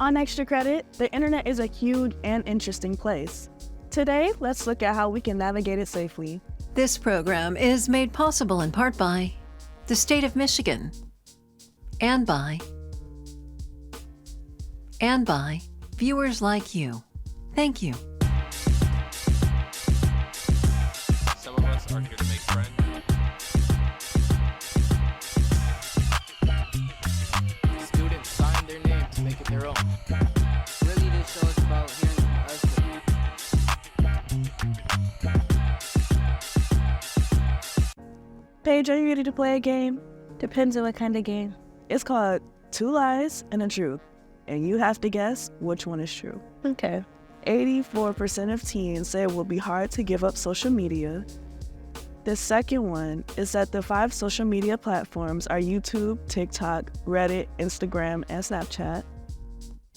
On Extra Credit, the internet is a huge and interesting place. Today, let's look at how we can navigate it safely. This program is made possible in part by the state of Michigan and by viewers like you. Thank you. Some of us are here to make friends. Students sign their name to make it their own. Really, this show is about hearing from us. Paige, are you ready to play a game? Depends on what kind of game. It's called Two Lies and a Truth, and you have to guess which one is true. Okay. 84% of teens say it will be hard to give up social media. The second one is that the 5 social media platforms are YouTube, TikTok, Reddit, Instagram, and Snapchat.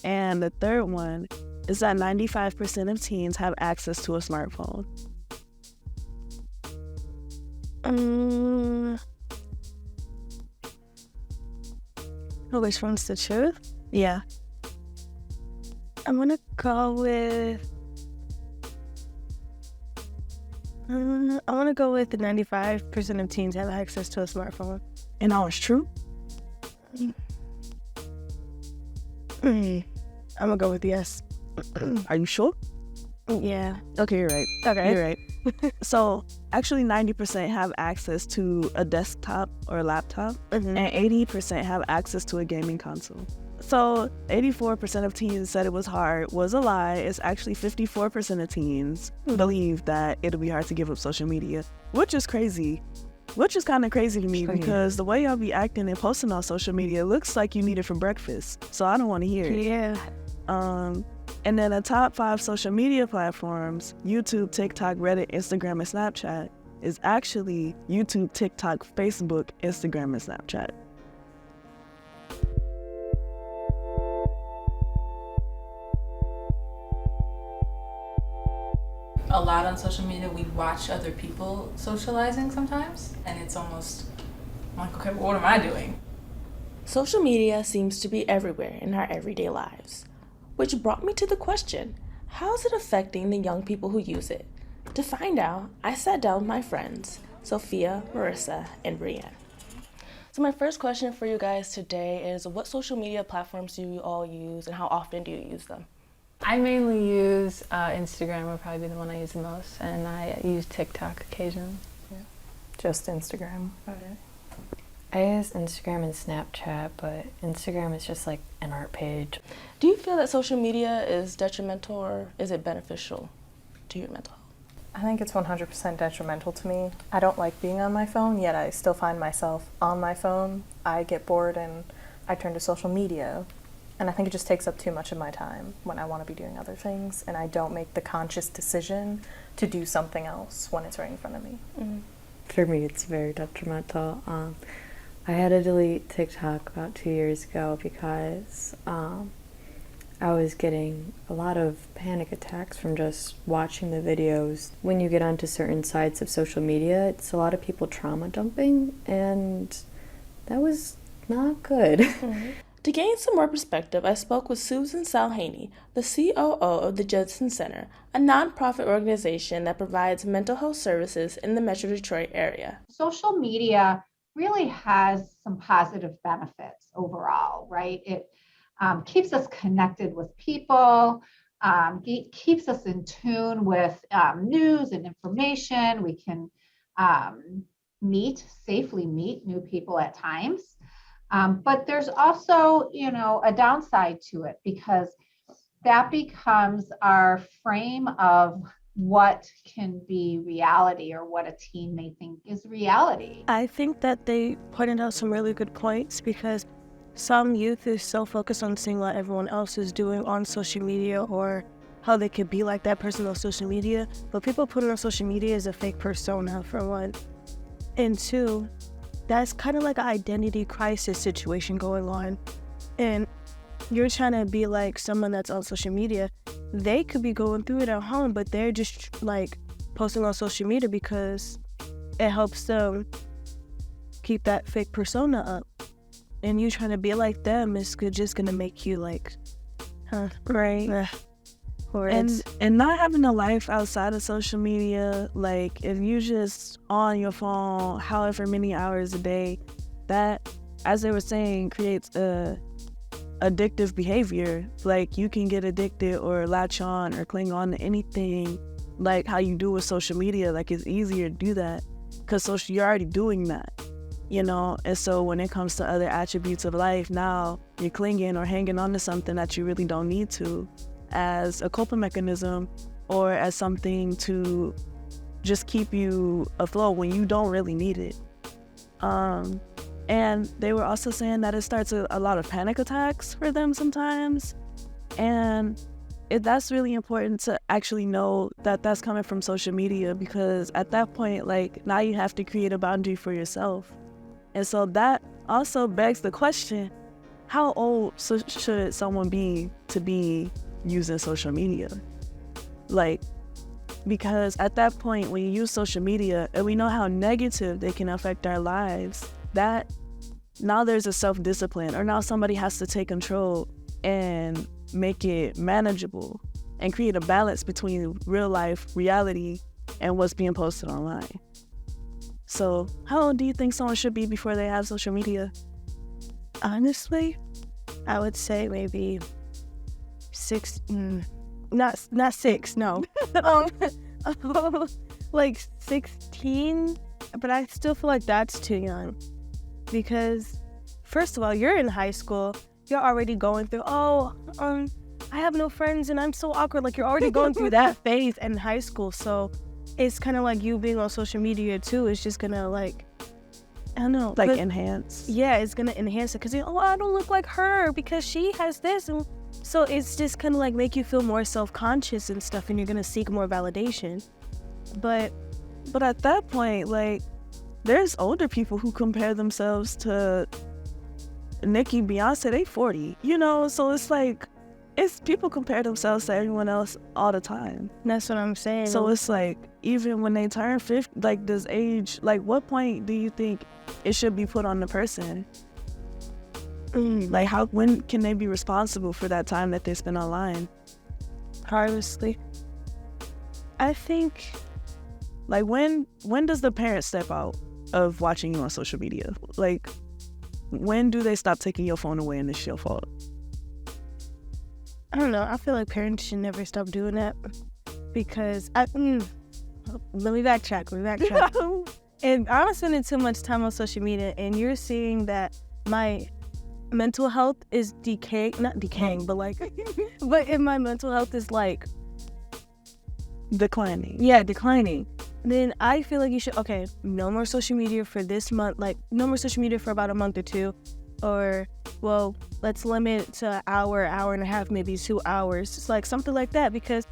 And the third one is that 95% of teens have access to a smartphone. Which one's the truth? Yeah. I'm gonna go with the 95% of teens have access to a smartphone. And that was true? I'm gonna go with yes. Are you sure? Yeah. Okay, you're right. Okay. You're right. So, actually 90% have access to a desktop or a laptop, and 80% have access to a gaming console. So, 84% of teens said it was hard was a lie. It's actually 54% of teens believe that it'll be hard to give up social media, which is crazy. Which is kind of crazy to me because the way y'all be acting and posting on social media looks like you need it for breakfast. So I don't want to hear it. Yeah. And then the top 5 social media platforms, YouTube, TikTok, Reddit, Instagram, and Snapchat, is actually YouTube, TikTok, Facebook, Instagram, and Snapchat. A lot on social media, we watch other people socializing sometimes, and it's almost like, okay, well, what am I doing? Social media seems to be everywhere in our everyday lives, which brought me to the question, how is it affecting the young people who use it? To find out, I sat down with my friends, Sophia, Marissa, and Brienne. So my first question for you guys today is, what social media platforms do you all use and how often do you use them? I mainly use Instagram, would probably be the one I use the most, and I use TikTok occasionally. Yeah. Just Instagram. Okay. I use Instagram and Snapchat, but Instagram is just like an art page. Do you feel that social media is detrimental or is it beneficial to your mental health? I think it's 100% detrimental to me. I don't like being on my phone, yet I still find myself on my phone. I get bored and I turn to social media. And I think it just takes up too much of my time when I want to be doing other things, and I don't make the conscious decision to do something else when it's right in front of me. Mm-hmm. For me, it's very detrimental. I had to delete TikTok about 2 years ago because I was getting a lot of panic attacks from just watching the videos. When you get onto certain sites of social media, it's a lot of people trauma dumping, and that was not good. Mm-hmm. To gain some more perspective, I spoke with Susan Salhaney, the COO of the Judson Center, a nonprofit organization that provides mental health services in the Metro Detroit area. Social media really has some positive benefits overall, right? It keeps us connected with people, keeps us in tune with news and information. We can safely meet new people at times. But there's also, a downside to it because that becomes our frame of what can be reality or what a teen may think is reality. I think that they pointed out some really good points because some youth is so focused on seeing what everyone else is doing on social media or how they could be like that person on social media. But people put on social media as a fake persona, for one. And two, that's kind of like an identity crisis situation going on. And you're trying to be like someone that's on social media. They could be going through it at home, but they're just like posting on social media because it helps them keep that fake persona up. And you trying to be like them is just gonna make you like Right. And not having a life outside of social media, like if you just on your phone however many hours a day, that, as they were saying, creates a addictive behavior. Like you can get addicted or latch on or cling on to anything, like how you do with social media. Like it's easier to do that because you're already doing that, you know. And so when it comes to other attributes of life, now you're clinging or hanging on to something that you really don't need to, as a coping mechanism or as something to just keep you afloat when you don't really need it. And they were also saying that it starts a lot of panic attacks for them sometimes. And that's really important to actually know that that's coming from social media, because at that point, like, now you have to create a boundary for yourself. And so that also begs the question, how old should someone be to be using social media? Like, because at that point when you use social media and we know how negative they can affect our lives, that now there's a self-discipline, or now somebody has to take control and make it manageable and create a balance between real life reality and what's being posted online. So how old do you think someone should be before they have social media? Honestly, I would say maybe 6, not 6, no. Like 16, but I still feel like that's too young. Because first of all, you're in high school, you're already going through, I have no friends and I'm so awkward. Like you're already going through that phase in high school. So it's kind of like you being on social media too, it's just gonna like, I don't know. Like enhance. Yeah, it's gonna enhance it because I don't look like her because she has this. And so it's just kind of like make you feel more self-conscious and stuff, and you're gonna seek more validation. But at that point, like, there's older people who compare themselves to Nicki, Beyonce, they 40, you know? So it's like, people compare themselves to everyone else all the time. That's what I'm saying. So it's like, even when they turn 50, like, does age, like, what point do you think it should be put on the person? Like, when can they be responsible for that time that they spend online? Honestly, I think, like, when does the parent step out of watching you on social media? Like, when do they stop taking your phone away and it's your fault? I don't know. I feel like parents should never stop doing that, because let me backtrack. And I'm spending too much time on social media, and you're seeing that my mental health is not decaying, but like, but if my mental health is like declining. Yeah, declining. Then I feel like you should, no more social media for this month, like no more social media for about a month or two, or, well, let's limit it to an hour and a half, maybe 2 hours. It's like something like that, because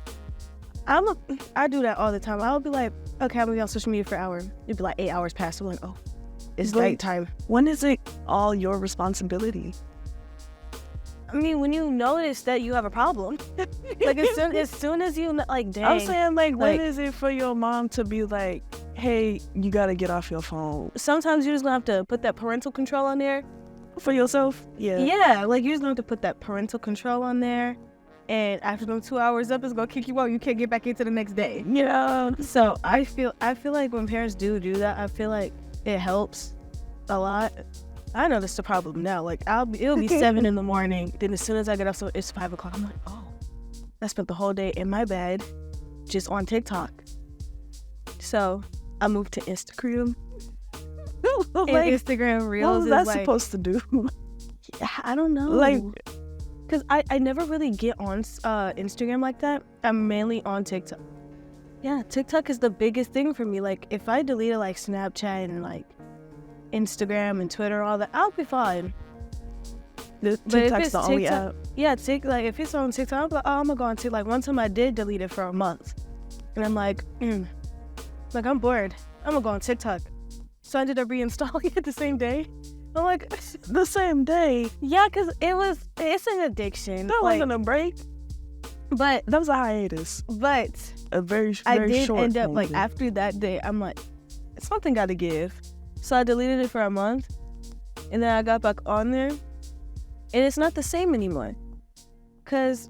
I do that all the time. I'll be like, okay, I'm gonna be on social media for an hour. It'd be like 8 hours past. I'm like, oh, it's nighttime. When is it all your responsibility? I mean, when you notice that you have a problem, like as soon as you, like, dang. I'm saying, like, when is it for your mom to be like, hey, you gotta get off your phone? Sometimes you just gonna have to put that parental control on there. For yourself? Yeah. Yeah, like, you just gonna have to put that parental control on there. And after them 2 hours up, it's gonna kick you out. You can't get back into the next day. Yeah. So I feel like when parents do that, I feel like it helps a lot. I know that's the problem now. Like, it'll be 7 in the morning. Then as soon as I get up, so it's 5 o'clock. I'm like, oh, I spent the whole day in my bed just on TikTok. So I moved to Instagram. Like, and Instagram Reels. What was that supposed to do? I don't know. Like, because I never really get on Instagram like that. I'm mainly on TikTok. Yeah, TikTok is the biggest thing for me. Like, if I deleted, like, Snapchat and, like, Instagram and Twitter, all that, I'll be fine. TikTok's the only app. Yeah, like, if it's on TikTok, I'm like, oh, I'm gonna go on TikTok. Like, one time I did delete it for a month. And I'm like, like, I'm bored. I'm gonna go on TikTok. So I ended up reinstalling it the same day. I'm like, the same day? Yeah, because it's an addiction. That wasn't a break. But that was a hiatus. But a very short. I did end up, like, after that day, I'm like, something gotta give. So I deleted it for a month, and then I got back on there, and it's not the same anymore. Because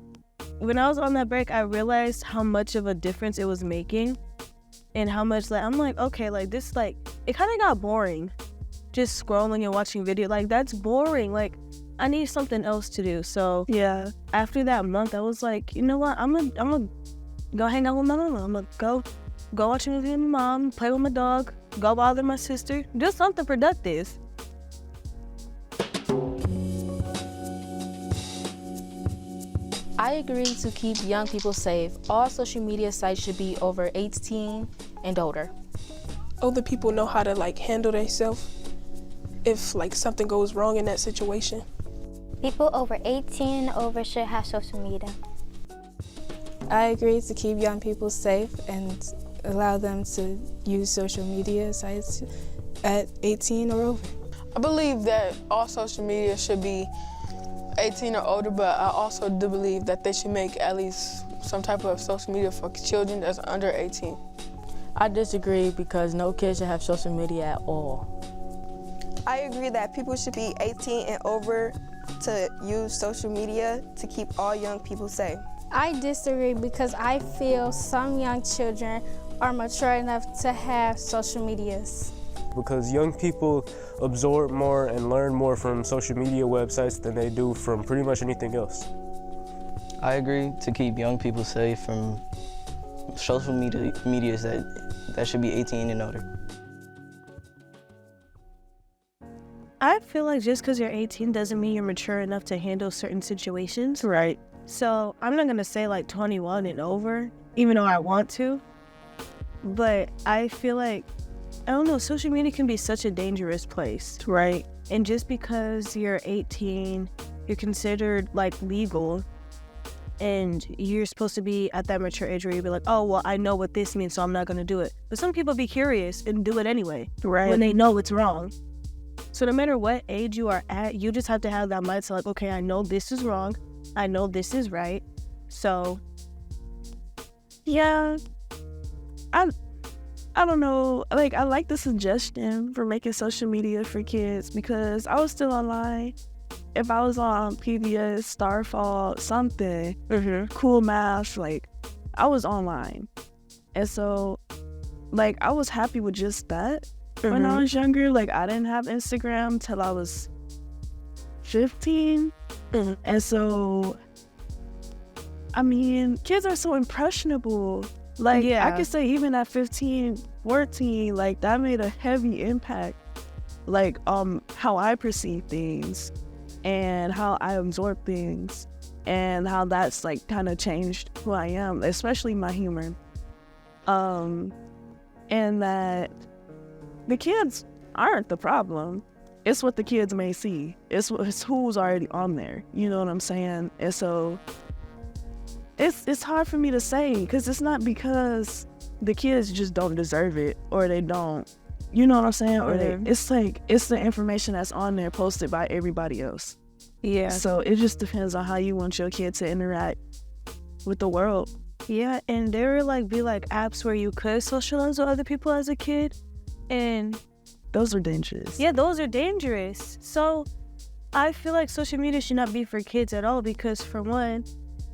when I was on that break, I realized how much of a difference it was making and how much, like, I'm like, okay, like, this, like, it kind of got boring. Just scrolling and watching video, like, that's boring. Like, I need something else to do. So, Yeah. after that month, I was like, you know what? I'm gonna go hang out with my mama. I'm gonna go watch a movie with my mom, play with my dog, go bother my sister. Do something productive. I agree to keep young people safe. All social media sites should be over 18 and older. Older people know how to like handle themselves if like something goes wrong in that situation. People over 18 and over should have social media. I agree to keep young people safe and allow them to use social media sites at 18 or over. I believe that all social media should be 18 or older, but I also do believe that they should make at least some type of social media for children that's under 18. I disagree because no kid should have social media at all. I agree that people should be 18 and over to use social media to keep all young people safe. I disagree because I feel some young children are mature enough to have social medias. Because young people absorb more and learn more from social media websites than they do from pretty much anything else. I agree to keep young people safe from social medias that should be 18 and older. I feel like just because you're 18 doesn't mean you're mature enough to handle certain situations. Right. So I'm not going to say like 21 and over, even though I want to. But I feel like, I don't know, social media can be such a dangerous place. Right. And just because you're 18, you're considered like legal and you're supposed to be at that mature age where you'll be like, oh, well, I know what this means, so I'm not going to do it. But some people be curious and do it anyway. Right. When they know it's wrong. So no matter what age you are at, you just have to have that mindset like, okay, I know this is wrong. I know this is right. So, yeah, I don't know. Like, I like the suggestion for making social media for kids because I was still online. If I was on PBS, Starfall, something, Cool Math, like, I was online. And so, like, I was happy with just that. When I was younger, like, I didn't have Instagram till I was 15. And so, I mean, kids are so impressionable. Like, Yeah. I could say even at 15, 14, like, that made a heavy impact. Like, how I perceive things and how I absorb things and how that's, like, kind of changed who I am, especially my humor. And that the kids aren't the problem. It's what the kids may see. It's who's already on there. You know what I'm saying? And so it's hard for me to say because it's not because the kids just don't deserve it or they don't. You know what I'm saying? Or it's like it's the information that's on there posted by everybody else. Yeah. So it just depends on how you want your kid to interact with the world. Yeah, and there would like be like apps where you could socialize with other people as a kid, and those are dangerous. Yeah, those are dangerous. So I feel like social media should not be for kids at all because, for one,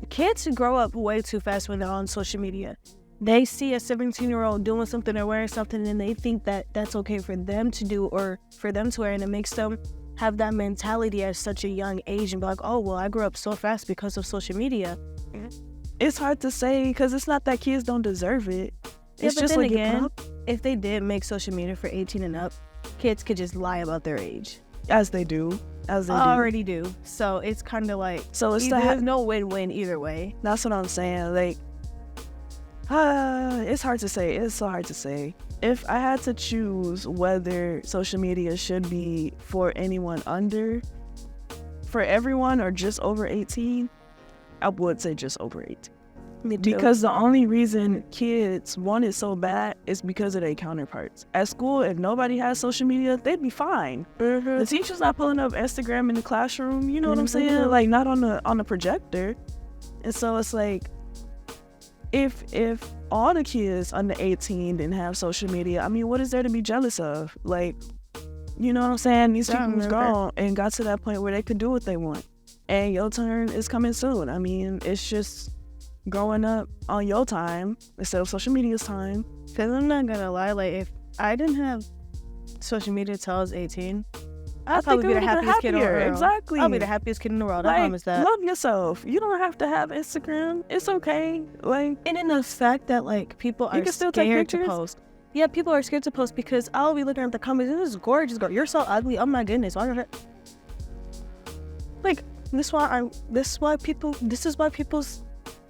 kids grow up way too fast when they're on social media. They see a 17-year-old doing something or wearing something and they think that that's okay for them to do or for them to wear, and it makes them have that mentality at such a young age and be like, oh, well, I grew up so fast because of social media. It's hard to say because it's not that kids don't deserve it. It's but just then like again, if they did make social media for 18 and up, kids could just lie about their age. As they do. Already do. So it's kind of like, so it's there's no win-win either way. That's what I'm saying. Like, it's hard to say. It's so hard to say. If I had to choose whether social media should be for anyone under, for everyone, or just over 18, I would say just over 18. Me too. Because the only reason kids want it so bad is because of their counterparts. At school, if nobody has social media, they'd be fine. The teacher's not pulling up Instagram in the classroom. You know what I'm saying? Like, not on the projector. And so it's like, if all the kids under 18 didn't have social media, I mean, what is there to be jealous of? Like, you know what I'm saying? These people's grown and got to that point where they could do what they want. and your turn is coming soon. I mean, it's just growing up on your time instead of social media's time. Because I'm not gonna lie, like if I didn't have social media till I was 18, I'd probably be the happiest kid in the world. Exactly. I'll be the happiest kid in the world. Like, I promise that. Love yourself. You don't have to have Instagram. It's okay. Like, and in the fact that like people are can still take scared to pictures. post. Yeah, people are scared to post because I'll be looking at the comments. This is gorgeous, girl. You're so ugly. Oh my goodness. Why don't like this is why people's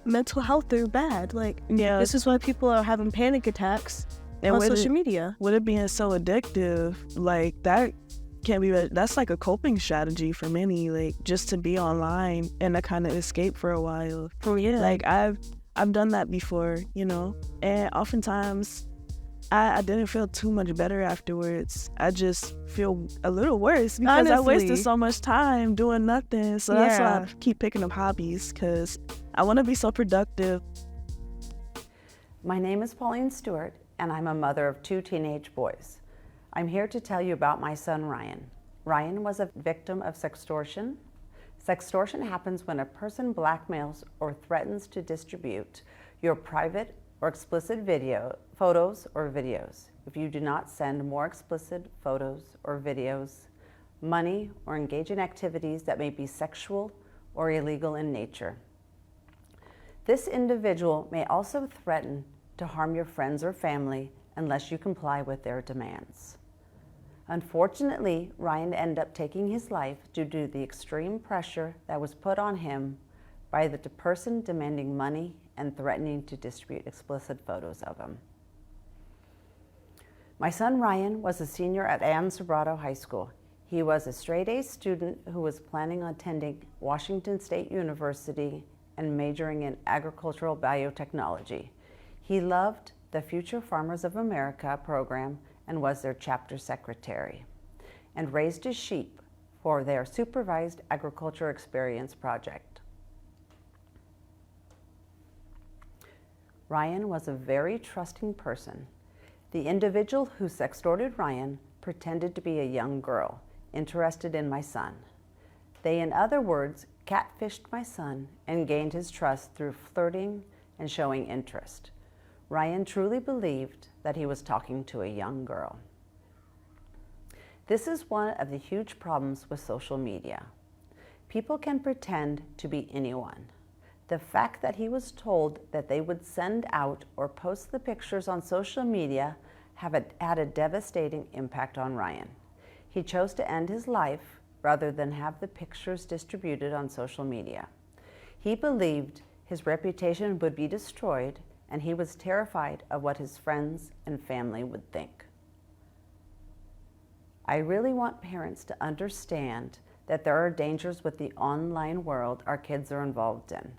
mental health are bad. Like, yeah, this is why people are having panic attacks on social media. With it being so addictive, like that can be, that's like a coping strategy for many, like just to be online and to kind of escape for a while. Yeah. Like I've done that before, you know, and oftentimes I didn't feel too much better afterwards. I just feel a little worse because I wasted so much time doing nothing. So that's why I keep picking up hobbies, because I want to be so productive. My name is Pauline Stewart, and I'm a mother of 2 teenage boys. I'm here to tell you about my son, Ryan. Ryan was a victim of sextortion. Sextortion happens when a person blackmails or threatens to distribute your private or explicit photos or videos. If you do not send more explicit photos or videos, money, or engage in activities that may be sexual or illegal in nature. This individual may also threaten to harm your friends or family unless you comply with their demands. Unfortunately, Ryan ended up taking his life due to the extreme pressure that was put on him by the person demanding money and threatening to distribute explicit photos of him. My son Ryan was a senior at Ann Sobrato High School. He was a straight-A student who was planning on attending Washington State University and majoring in agricultural biotechnology. He loved the Future Farmers of America program and was their chapter secretary, and raised his sheep for their supervised agriculture experience project. Ryan was a very trusting person. The individual who sextorted Ryan pretended to be a young girl interested in my son. They, in other words, catfished my son and gained his trust through flirting and showing interest. Ryan truly believed that he was talking to a young girl. This is one of the huge problems with social media. People can pretend to be anyone. The fact that he was told that they would send out or post the pictures on social media had a devastating impact on Ryan. He chose to end his life rather than have the pictures distributed on social media. He believed his reputation would be destroyed, and he was terrified of what his friends and family would think. I really want parents to understand that there are dangers with the online world our kids are involved in.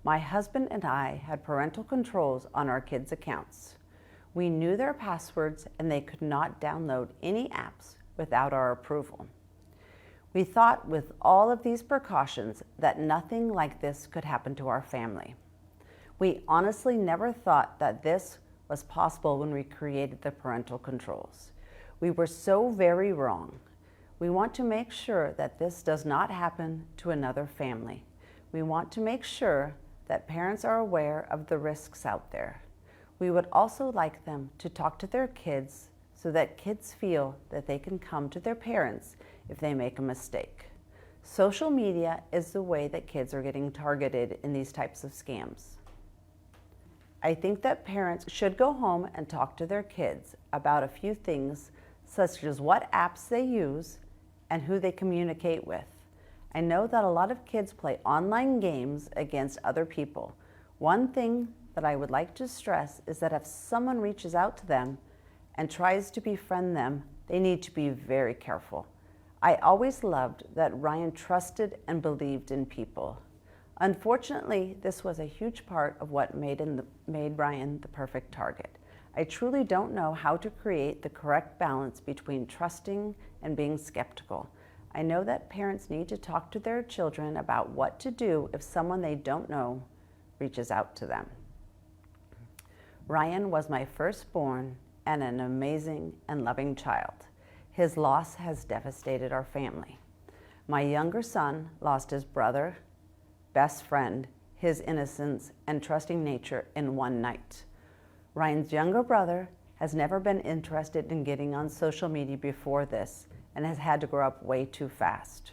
My husband and I had parental controls on our kids' accounts. We knew their passwords, and they could not download any apps without our approval. We thought with all of these precautions that nothing like this could happen to our family. We honestly never thought that this was possible when we created the parental controls. We were so very wrong. We want to make sure that this does not happen to another family. We want to make sure that parents are aware of the risks out there. We would also like them to talk to their kids so that kids feel that they can come to their parents if they make a mistake. Social media is the way that kids are getting targeted in these types of scams. I think that parents should go home and talk to their kids about a few things, such as what apps they use and who they communicate with. I know that a lot of kids play online games against other people. One thing that I would like to stress is that if someone reaches out to them and tries to befriend them, they need to be very careful. I always loved that Ryan trusted and believed in people. Unfortunately, this was a huge part of what made Ryan the perfect target. I truly don't know how to create the correct balance between trusting and being skeptical. I know that parents need to talk to their children about what to do if someone they don't know reaches out to them. Ryan was my firstborn and an amazing and loving child. His loss has devastated our family. My younger son lost his brother, best friend, his innocence, and trusting nature in one night. Ryan's younger brother has never been interested in getting on social media before this and has had to grow up way too fast.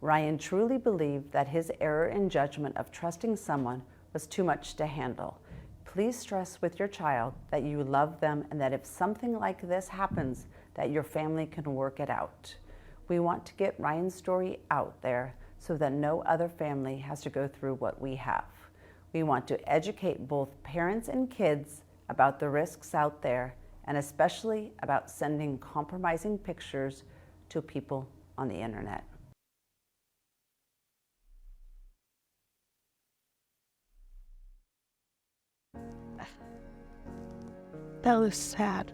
Ryan truly believed that his error in judgment of trusting someone was too much to handle. Please stress with your child that you love them and that if something like this happens, that your family can work it out. We want to get Ryan's story out there so that no other family has to go through what we have. We want to educate both parents and kids about the risks out there and especially about sending compromising pictures to people on the internet. That was sad.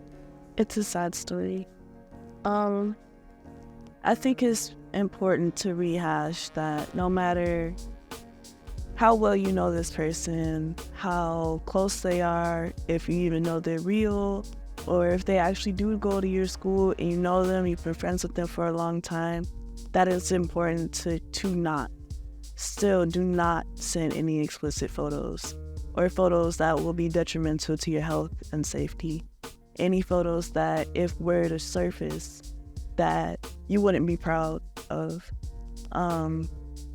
It's a sad story. I think it's important to rehash that no matter how well you know this person, how close they are, if you even know they're real, or if they actually do go to your school and you know them, you've been friends with them for a long time, that it's important to do not send any explicit photos or photos that will be detrimental to your health and safety. Any photos that, if were to surface, that you wouldn't be proud of,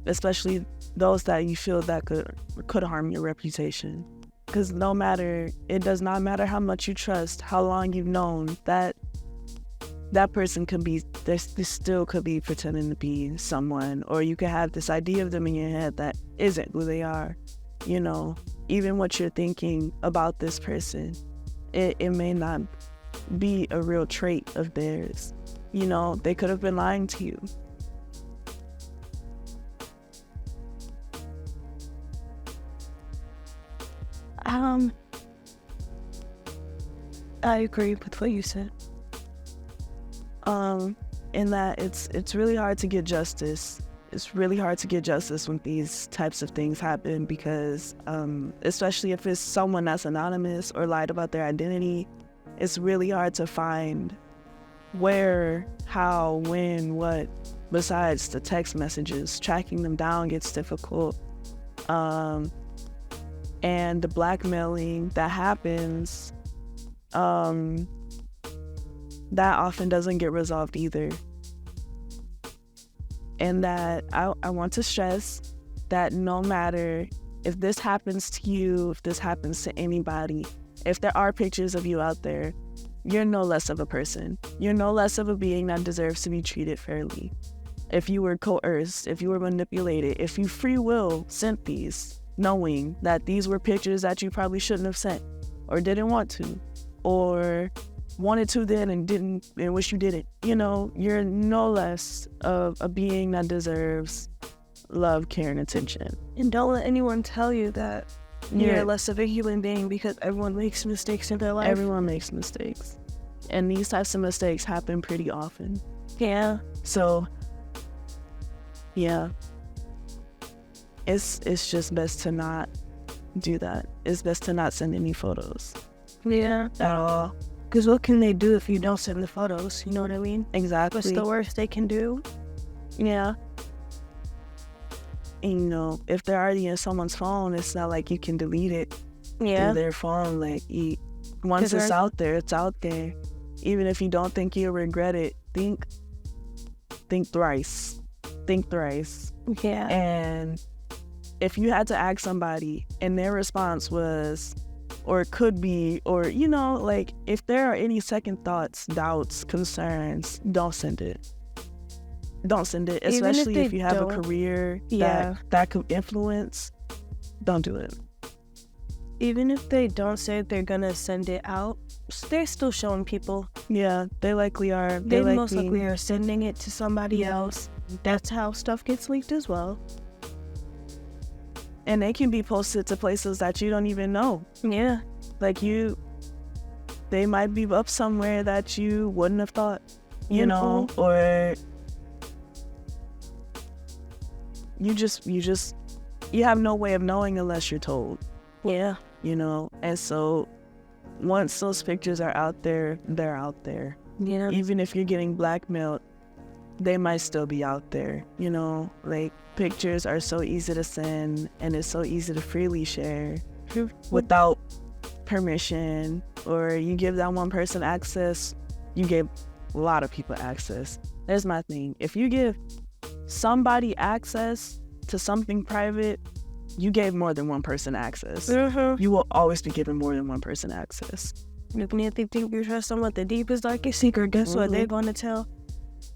especially those that you feel that could harm your reputation. Because it does not matter how much you trust, how long you've known, that person they still could be pretending to be someone, or you could have this idea of them in your head that isn't who they are. You know, even what you're thinking about this person, it may not be a real trait of theirs. You know, they could have been lying to you. I agree with what you said. In that it's really hard to get justice. It's really hard to get justice when these types of things happen because, especially if it's someone that's anonymous or lied about their identity, it's really hard to find where, how, when, what, besides the text messages. Tracking them down gets difficult. And the blackmailing that happens, that often doesn't get resolved either. And that I want to stress that no matter if this happens to you, if this happens to anybody, if there are pictures of you out there, you're no less of a person. You're no less of a being that deserves to be treated fairly. If you were coerced, if you were manipulated, if you free will sent these, knowing that these were pictures that you probably shouldn't have sent, or didn't want to, or wanted to then and didn't and wish you didn't, you know, you're no less of a being that deserves love, care, and attention. And don't let anyone tell you that you're less of a human being because everyone makes mistakes in their life. Everyone makes mistakes. And these types of mistakes happen pretty often. Yeah. So, yeah. It's just best to not do that. It's best to not send any photos. Yeah. At all. Because what can they do if you don't send the photos? You know what I mean? Exactly. What's the worst they can do? Yeah. And, you know, if they're already in someone's phone, it's not like you can delete it through their phone. Like, once it's out there, it's out there. Even if you don't think you'll regret it, think thrice. Think thrice. Yeah. And if you had to ask somebody and their response was, or it could be, or, you know, like, if there are any second thoughts, doubts, concerns, don't send it. Don't send it, especially if you have a career that could influence. Don't do it. Even if they don't say they're gonna send it out, they're still showing people. Yeah, they likely are. They most likely are sending it to somebody else. That's how stuff gets leaked as well. And they can be posted to places that you don't even know. Yeah. Like they might be up somewhere that you wouldn't have thought, you know, or you have no way of knowing unless you're told. Yeah. You know, and so once those pictures are out there, they're out there. Yeah. Even if you're getting blackmailed, they might still be out there, you know, like pictures are so easy to send and it's so easy to freely share without permission, or you give that one person access, you give a lot of people access. There's my thing. If you give somebody access to something private, you gave more than one person access. You will always be giving more than one person access. If you think you trust someone with the deepest, darkest secret, guess what? They're going to tell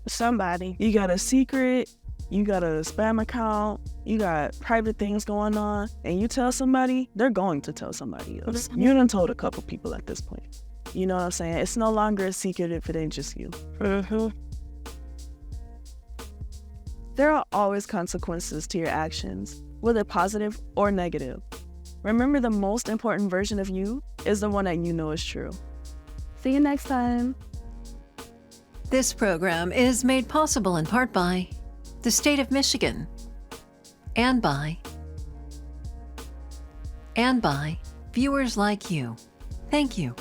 somebody. You got a secret, you got a spam account, you got private things going on, and you tell somebody, they're going to tell somebody else. You done told a couple people at this point. You know what I'm saying? It's no longer a secret if it ain't just you. There are always consequences to your actions, whether positive or negative. Remember, the most important version of you is the one that you know is true. See you next time. This program is made possible in part by the state of Michigan and by viewers like you. Thank you.